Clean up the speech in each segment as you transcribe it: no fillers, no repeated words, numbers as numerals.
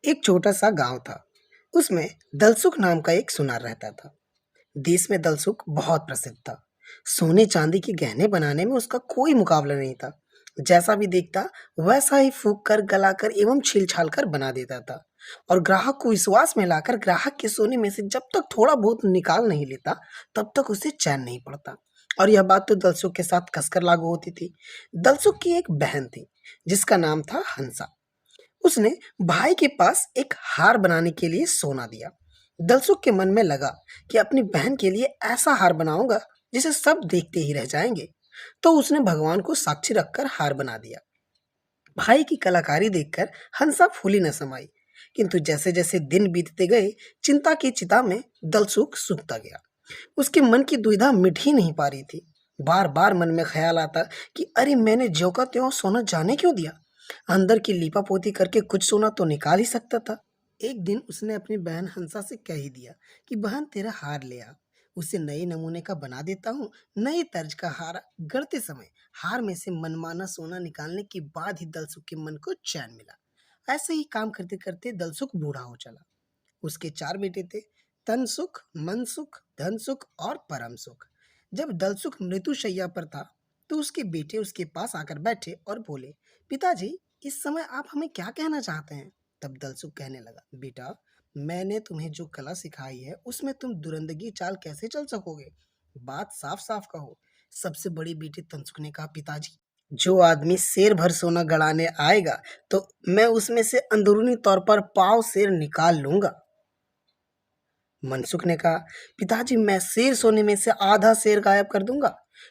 एक छोटा सा गांव था। उसमें दलसुख नाम का एक सुनार रहता था। देश में दलसुख बहुत प्रसिद्ध था। सोने चांदी के गहने बनाने में उसका कोई मुकाबला नहीं था। जैसा भी देखता वैसा ही फूक कर गलाकर एवं छील छाल कर बना देता था। और ग्राहक को विश्वास में लाकर ग्राहक के सोने में से जब तक थोड़ा बहुत निकाल नहीं लेता तब तक उसे चैन नहीं पड़ता। और यह बात तो दलसुख के साथ कसकर लागू होती थी। दलसुख की एक बहन थी जिसका नाम था हंसा। उसने भाई के पास एक हार बनाने के लिए सोना दिया। दलसुख के मन में लगा कि अपनी बहन के लिए ऐसा हार बनाऊंगा जिसे सब देखते ही रह जाएंगे। तो उसने भगवान को साक्षी रखकर हार बना दिया। भाई की कलाकारी देखकर हंसा फूली न समाई, किंतु जैसे जैसे दिन बीतते गए चिंता की चिता में दलसुख सूखता गया। उसके मन की दुविधा मिट ही नहीं पा रही थी। बार बार मन में ख्याल आता कि अरे मैंने ज्यों का त्यों सोना जाने क्यों दिया। अंदर की लीपापोती करके कुछ सोना तो निकाल ही सकता था। एक दिन उसने अपनी बहन हंसा से कह ही दिया कि बहन तेरा हार ले आ, उसे नए नमूने का बना देता हूँ। नए तर्ज का हार गढ़ते समय हार में से मनमाना सोना निकालने के बाद ही दलसुख के मन को चैन मिला। ऐसे ही काम करते करते दलसुख बूढ़ा हो चला। उसके चार बेटे थे, तन सुख, मन सुख, धन सुख और परम सुख। जब दलसुख मृत्युशैया पर था तो उसके बेटे उसके पास आकर बैठे और बोले, पिताजी इस समय आप हमें क्या कहना चाहते हैं। तब दलसुख कहने लगा, बेटा मैंने तुम्हें जो कला सिखाई है उसमें तुम दुरंदगी चाल कैसे चल सकोगे। बात साफ साफ कहो। सबसे बड़ी बेटे तनसुख ने कहा, पिताजी जो आदमी शेर भर सोना गड़ाने आएगा तो मैं उसमें से अंदरूनी तौर पर पाव शेर निकाल लूंगा। मनसुख ने कहा, पिताजी मैं शेर सोने में से आधा शेर गायब कर दूंगा।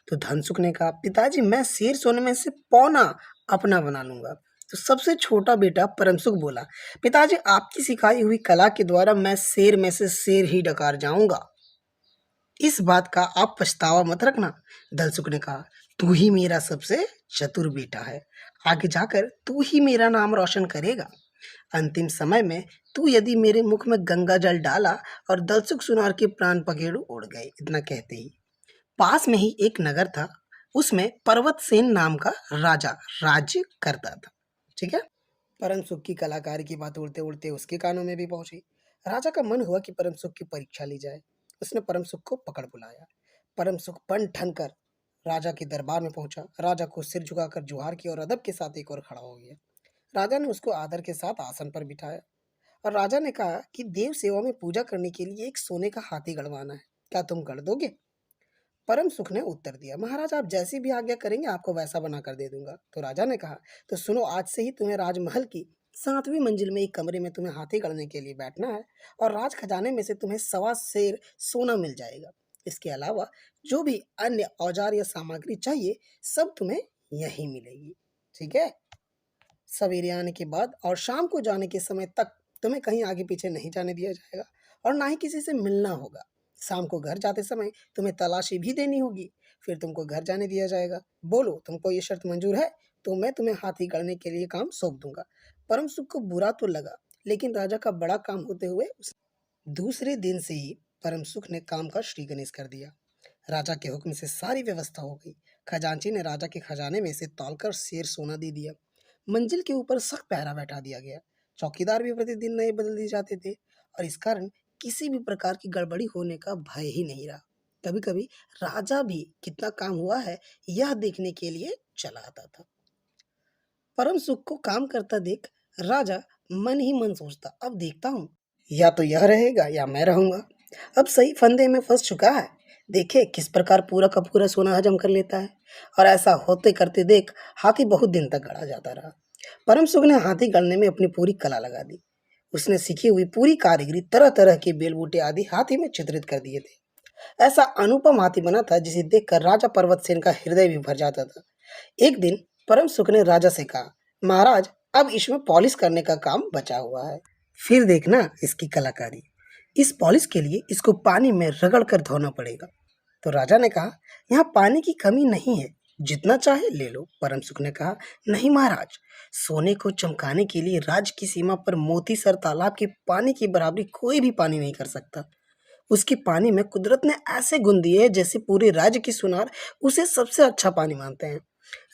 तो धनसुख ने कहा, पिताजी मैं शेर सोने में से पौना अपना बना लूंगा। तो सबसे छोटा बेटा परमसुख बोला, पिताजी आपकी सिखाई हुई कला के द्वारा मैं शेर में से शेर ही डकार जाऊंगा। इस बात का आप पछतावा मत रखना। दलसुख ने कहा, तू ही मेरा सबसे चतुर बेटा है। आगे जाकर तू ही मेरा नाम रोशन करेगा। अंतिम समय में तू यदि मेरे मुख में गंगा जल डाला और दलसुख सुनार के प्राण पखेरु उड़ गए। इतना कहते ही पास में ही एक नगर था। उसमें पर्वत सेन नाम का राजा राज्य करता था। ठीक है। परम सुख की कलाकारी की बात उड़ते उड़ते उसके कानों में भी पहुंची। राजा का मन हुआ कि परम सुख की परीक्षा ली जाए। उसने परम सुख को पकड़ बुलाया। परम सुख बन ठन कर राजा के दरबार में पहुंचा। राजा को सिर झुकाकर जुहार की और अदब के साथ एक और खड़ा हो गया। राजा ने उसको आदर के साथ आसन पर बिठाया और राजा ने कहा कि देव सेवा में पूजा करने के लिए एक सोने का हाथी गढ़वाना है, क्या तुम गढ़ दोगे। परम सुख ने उत्तर दिया, महाराज आप जैसी भी आज्ञा करेंगे आपको वैसा बना कर दे दूंगा। तो राजा ने कहा, तो सुनो आज से ही तुम्हें राजमहल की 7वीं मंजिल में एक कमरे में तुम्हें हाथी गढ़ने के लिए बैठना है और राज खजाने में से तुम्हें 1.25 शेर सोना मिल जाएगा। इसके अलावा जो भी अन्य औजार या सामग्री चाहिए सब तुम्हें यहीं मिलेगी। ठीक है। सवेरे आने के बाद और शाम को जाने के समय तक तुम्हें कहीं आगे पीछे नहीं जाने दिया जाएगा और ना ही किसी से मिलना होगा। शाम को घर जाते समय तुम्हें तलाशी भी देनी होगी, फिर तुमको घर जाने दिया जाएगा। बोलो तुमको ये शर्त मंजूर है तो मैं तुम्हें हाथी गढ़ने के लिए काम सौंप दूंगा। परम सुख को बुरा तो लगा, लेकिन राजा का बड़ा काम होते हुए दूसरे दिन से ही परम सुख ने काम का श्री गणेश कर दिया। राजा के हुक्म से सारी व्यवस्था हो गई। खजांची ने राजा के खजाने में से तौलकर शेर सोना दे दिया। मंजिल के ऊपर सख्त पहरा बैठा दिया गया। चौकीदार भी प्रतिदिन नए बदल दिए जाते थे और इस कारण किसी भी प्रकार की गड़बड़ी होने का भय ही नहीं रहा। कभी कभी राजा भी कितना काम हुआ है यह देखने के लिए चला आता था। परम सुख को काम करता देख राजा मन ही मन सोचता, अब देखता हूँ या तो यह रहेगा या मैं रहूंगा। अब सही फंदे में फंस चुका है। देखे किस प्रकार पूरा का पूरा सोना हजम कर लेता है। और ऐसा होते करते देख हाथी बहुत दिन तक गढ़ा जाता रहा। परम सुख ने हाथी गढ़ने में अपनी पूरी कला लगा दी। उसने सीखी हुई पूरी कारीगरी तरह तरह के बेल बूटे आदि हाथी में चित्रित कर दिए थे। ऐसा अनुपम हाथी बना था जिसे देखकर राजा पर्वत सेन का हृदय भी भर जाता था। एक दिन परम सुख ने राजा से कहा, महाराज अब इसमें पॉलिश करने का काम बचा हुआ है, फिर देखना इसकी कलाकारी। इस पॉलिश के लिए इसको पानी में रगड़ कर धोना पड़ेगा। तो राजा ने कहा, यहाँ पानी की कमी नहीं है, जितना चाहे ले लो। परम सुख ने कहा, नहीं महाराज, सोने को चमकाने के लिए राज्य की सीमा पर मोती सर तालाब के पानी की बराबरी कोई भी पानी नहीं कर सकता। उसके पानी में कुदरत ने ऐसे गुण दिए जैसे पूरे राज्य की सुनार उसे सबसे अच्छा पानी मानते हैं।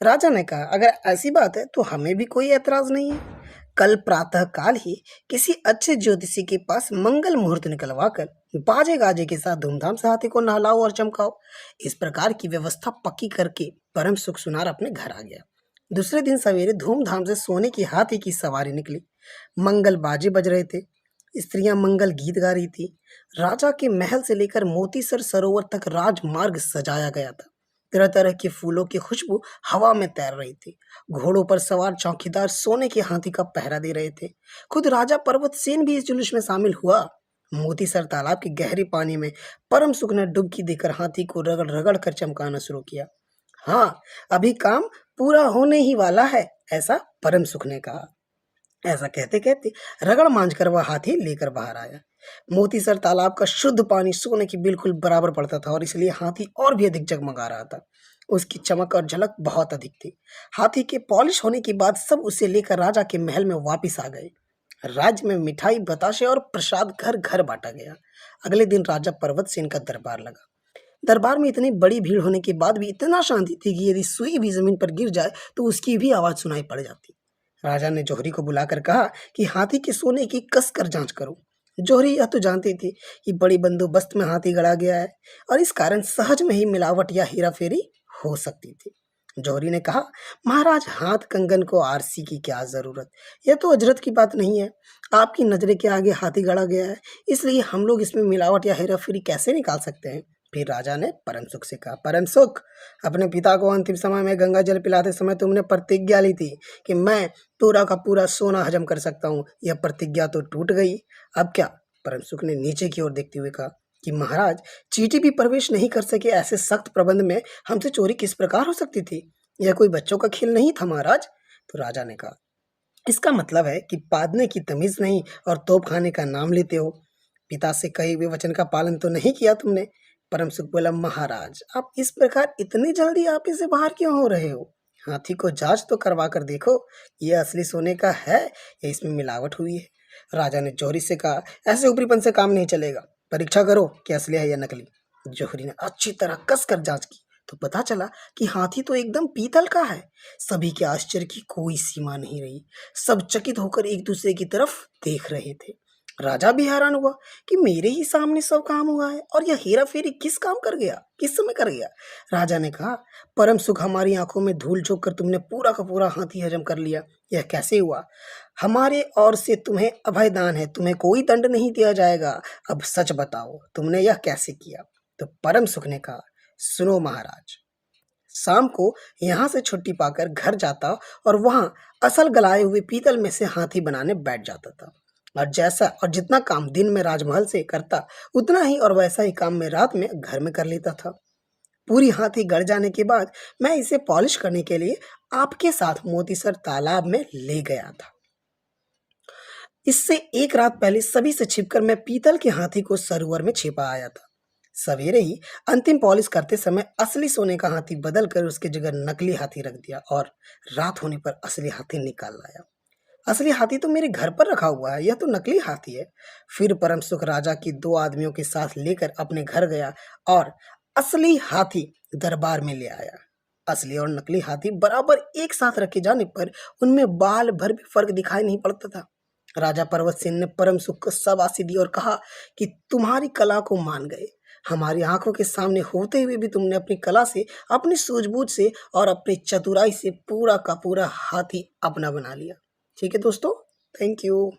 राजा ने कहा, अगर ऐसी बात है तो हमें भी कोई ऐतराज नहीं है। कल प्रातः काल ही किसी अच्छे ज्योतिषी के पास मंगल मुहूर्त निकलवाकर बाजे गाजे के साथ धूमधाम से हाथी को नहलाओ और चमकाओ। इस प्रकार की व्यवस्था पक्की करके परम सुख सुनार अपने घर आ गया। दूसरे दिन सवेरे धूमधाम से सोने की हाथी की सवारी निकली। मंगल बाजे बज रहे थे, स्त्रियां मंगल गीत गा रही थी। राजा के महल से लेकर मोतीसर सरोवर तक राजमार्ग सजाया गया था। तरह तरह के फूलों की खुशबू हवा में तैर रही थी। घोड़ों पर सवार चौकीदार सोने के हाथी का पहरा दे रहे थे। खुद राजा पर्वत सेन भी इस जुलूस में शामिल हुआ। मोतीसर तालाब के गहरे पानी में परम सुख ने डुबकी देकर हाथी को रगड़ रगड़ कर चमकाना शुरू किया। हाँ, अभी काम पूरा होने ही वाला है, ऐसा परम सुख ने कहा। ऐसा कहते कहते रगड़ मांझ कर वह हाथी लेकर बाहर आया। मोतीसर तालाब का शुद्ध पानी सोने की बिल्कुल बराबर पड़ता था और इसलिए हाथी और भी अधिक जगमगा रहा था। उसकी चमक और झलक बहुत अधिक थी। हाथी के पॉलिश होने के बाद सब उसे लेकर राजा के महल में वापिस आ गए। राज्य में मिठाई, बताशे और प्रसाद घर घर बांटा गया। अगले दिन राजा पर्वत सेन का दरबार लगा। दरबार में इतनी बड़ी भीड़ होने के बाद भी इतना शांति थी कि यदि सुई भी जमीन पर गिर जाए तो उसकी भी आवाज सुनाई पड़ जाती। राजा ने जौहरी को बुलाकर कहा कि हाथी के सोने की कस कर जांच करो। जौहरी यह तो जानती थी कि बड़ी बंदोबस्त में हाथी गढ़ा गया है और इस कारण सहज में ही मिलावट या हेराफेरी हो सकती थी। जौहरी ने कहा, महाराज, हाथ कंगन को आरसी की क्या जरूरत, यह तो अजरत की बात नहीं है। आपकी नजरे के आगे हाथी गढ़ा गया है, इसलिए हम लोग इसमें मिलावट या हेराफेरी कैसे निकाल सकते हैं। फिर राजा ने परम सुख से कहा, परम सुख, अपने पिता को अंतिम समय में गंगा जल पिलाते समय तुमने प्रतिज्ञा ली थी कि मैं पूरा का पूरा सोना हजम कर सकता हूँ। यह प्रतिज्ञा तो टूट गई, अब क्या। परम सुख ने नीचे की ओर देखते हुए कहा कि महाराज, चींटी भी प्रवेश नहीं कर सके ऐसे सख्त प्रबंध में हमसे चोरी किस प्रकार हो सकती थी। यह कोई बच्चों का खेल नहीं था महाराज। तो राजा ने कहा, इसका मतलब है कि पादने की तमीज नहीं और तोप खाने का नाम लेते हो। पिता से कहे हुए वचन का पालन तो नहीं किया तुमने। परम सुख बोला, महाराज, आप इस प्रकार इतनी जल्दी आप इसे बाहर क्यों हो रहे हो। हाथी को जांच तो करवा कर देखो, ये असली सोने का है या इसमें मिलावट हुई है। राजा ने जौहरी से कहा, ऐसे ऊपरीपन से काम नहीं चलेगा, परीक्षा करो कि असली है या नकली। जौहरी ने अच्छी तरह कस कर जांच की तो पता चला कि हाथी तो एकदम पीतल का है। सभी के आश्चर्य की कोई सीमा नहीं रही। सब चकित होकर एक दूसरे की तरफ देख रहे थे। राजा भी हैरान हुआ कि मेरे ही सामने सब काम हुआ है और यह हेरा फेरी किस काम कर गया, किस समय कर गया। राजा ने कहा, परम सुख, हमारी आंखों में धूल झोंक कर तुमने पूरा का पूरा हाथी हजम कर लिया। यह कैसे हुआ। हमारे ओर से तुम्हें अभयदान है, तुम्हें कोई दंड नहीं दिया जाएगा। अब सच बताओ, तुमने यह कैसे किया। तो परम सुख ने कहा, सुनो महाराज, शाम को यहाँ से छुट्टी पाकर घर जाता और वहाँ असल गलाए हुए पीतल में से हाथी बनाने बैठ जाता था और जैसा और जितना काम दिन में राजमहल से करता उतना ही और वैसा ही काम मैं रात में घर में कर लेता था। पूरी हाथी गढ़ जाने के बाद मैं इसे पॉलिश करने के लिए आपके साथ मोतीसर तालाब में ले गया था। इससे एक रात पहले सभी से छिपकर मैं पीतल के हाथी को सरोवर में छिपा आया था। सवेरे ही अंतिम पॉलिश करते समय असली सोने का हाथी बदल कर उसकी जगह नकली हाथी रख दिया और रात होने पर असली हाथी निकाल लाया। असली हाथी तो मेरे घर पर रखा हुआ है, यह तो नकली हाथी है। फिर परम सुख राजा की 2 आदमियों के साथ लेकर अपने घर गया और असली हाथी दरबार में ले आया। असली और नकली हाथी बराबर एक साथ रखे जाने पर उनमें बाल भर भी फर्क दिखाई नहीं पड़ता था। राजा पर्वत सेन ने परम सुख को शाबाशी दी और कहा कि तुम्हारी कला को मान गए। हमारी आंखों के सामने होते हुए भी तुमने अपनी कला से, अपनी सूझबूझ से और अपनी चतुराई से पूरा का पूरा हाथी अपना बना लिया। ठीक है दोस्तों, थैंक यू।